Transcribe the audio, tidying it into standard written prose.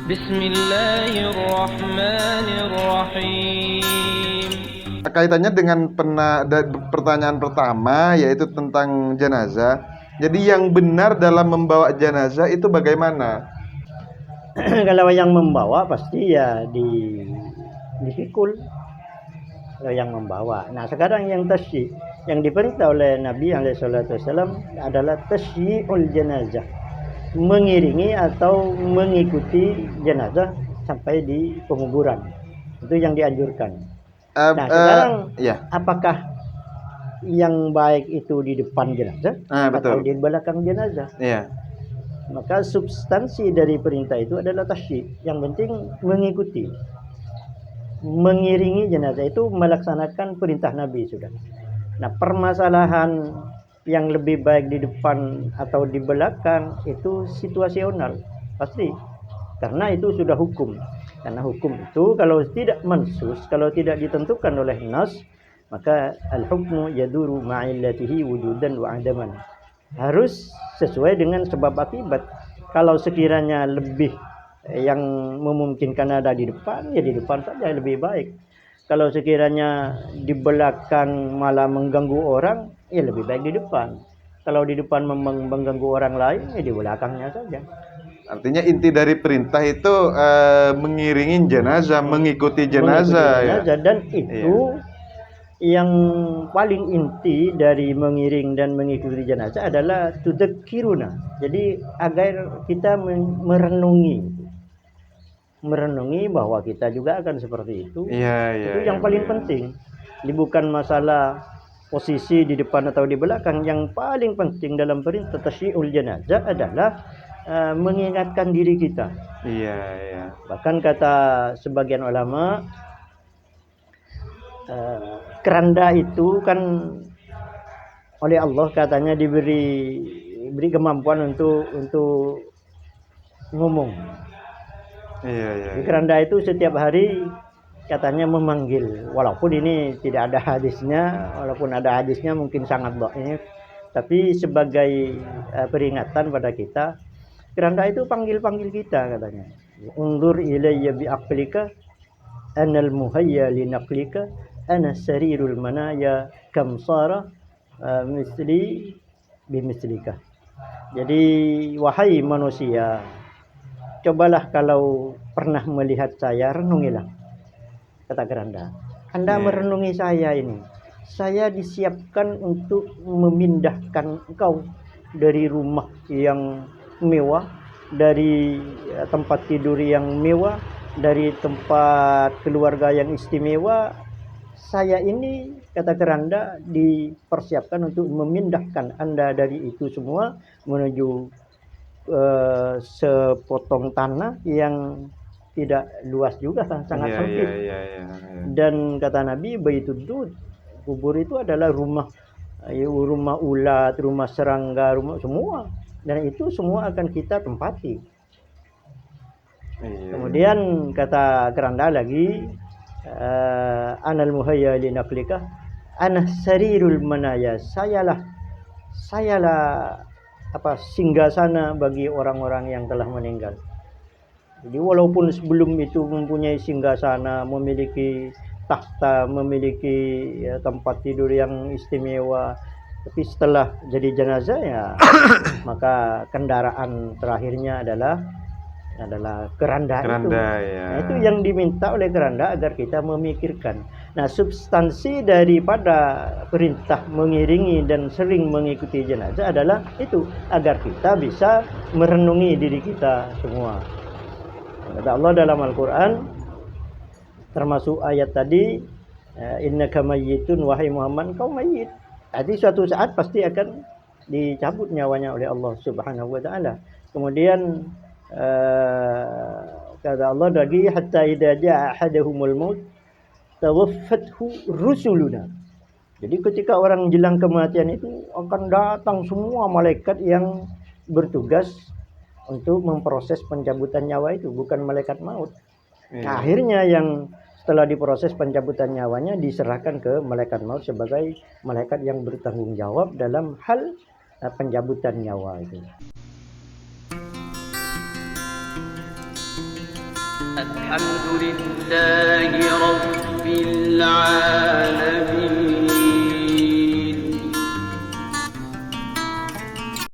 Bismillahirrahmanirrahim. Kaitannya dengan pertanyaan pertama, yaitu tentang jenazah. Jadi yang benar dalam membawa jenazah itu bagaimana? Kalau yang membawa pasti ya dipikul. Kalau yang membawa. Nah sekarang yang tasyi, yang diperintah oleh Nabi SAW adalah tasyi'ul jenazah, mengiringi atau mengikuti jenazah sampai di penguburan. Itu yang dianjurkan. Nah sekarang ya. apakah yang baik itu di depan jenazah atau Betul. di belakang jenazah? Iya. Maka substansi dari perintah itu adalah tasyi'. Yang penting mengikuti, mengiringi jenazah itu melaksanakan perintah Nabi sudah. Nah permasalahan yang lebih baik di depan atau di belakang itu situasional pasti, karena itu sudah hukum. Karena hukum itu kalau tidak mansus, kalau tidak ditentukan oleh nas, maka al-hukmu yaduru ma'illatihi wujudan wa adaman. Harus sesuai dengan sebab akibat. Kalau sekiranya lebih yang memungkinkan ada di depan, ya di depan saja lebih baik. Kalau sekiranya di belakang malah mengganggu orang, ya lebih baik di depan. Kalau di depan mengganggu orang lain, ya di belakangnya saja. Artinya inti dari perintah itu mengiringi jenazah, mengikuti jenazah, ya. Dan itu yang paling inti dari mengiring dan mengikuti jenazah adalah tudzakiruna. Jadi agar kita merenungi bahwa kita juga akan seperti itu. Itu yang paling penting. Ini bukan masalah posisi di depan atau di belakang. Yang paling penting dalam perintah tasyi'ul jenazah adalah mengingatkan diri kita. Bahkan kata sebagian ulama, keranda itu kan oleh Allah katanya diberi kemampuan untuk ngomong. Keranda itu setiap hari katanya memanggil, walaupun ini tidak ada hadisnya, walaupun ada hadisnya mungkin sangat dhaif, tapi sebagai peringatan pada kita, keranda itu panggil kita katanya. Undur ilayya bi aqlika anal muhayya li naqlika ana sarirul manaya kam sara misli bimislika. Jadi wahai manusia, cobalah kalau pernah melihat saya, renungilah, kata keranda. Anda merenungi saya ini. Saya disiapkan untuk memindahkan engkau dari rumah yang mewah, dari tempat tidur yang mewah, dari tempat keluarga yang istimewa. Saya ini, kata keranda, dipersiapkan untuk memindahkan Anda dari itu semua menuju sepotong tanah yang tidak luas juga, sangat sempit. Dan kata Nabi, Baituddud, kubur itu adalah rumah ulat, rumah serangga, rumah semua, dan itu semua akan kita tempati. Kemudian kata keranda lagi, anal muhayya li naqlika ana sarirul manaya, sayalah singgasana bagi orang-orang yang telah meninggal. Jadi walaupun sebelum itu mempunyai singgasana, memiliki takhta, memiliki tempat tidur yang istimewa, tapi setelah jadi jenazah ya maka kendaraan terakhirnya adalah keranda itu. Nah, itu yang diminta oleh keranda agar kita memikirkan. Nah, substansi daripada perintah mengiringi dan sering mengikuti jenazah adalah itu, agar kita bisa merenungi diri kita semua. Kata Allah dalam Al-Quran, termasuk ayat tadi, innaka mayyitun, wahai Muhammad, kau mayyit. Jadi suatu saat pasti akan dicabut nyawanya oleh Allah Subhanahu wa taala. Kemudian kata Allah lagi, hatta idza jaa ahaduhumul maut tawaffathu rusuluna. Jadi ketika orang jelang kematian itu akan datang semua malaikat yang bertugas untuk memproses pencabutan nyawa itu, bukan malaikat maut. Nah, akhirnya yang setelah diproses pencabutan nyawanya diserahkan ke malaikat maut sebagai malaikat yang bertanggung jawab dalam hal pencabutan nyawa itu. الحمد لله رب العالمين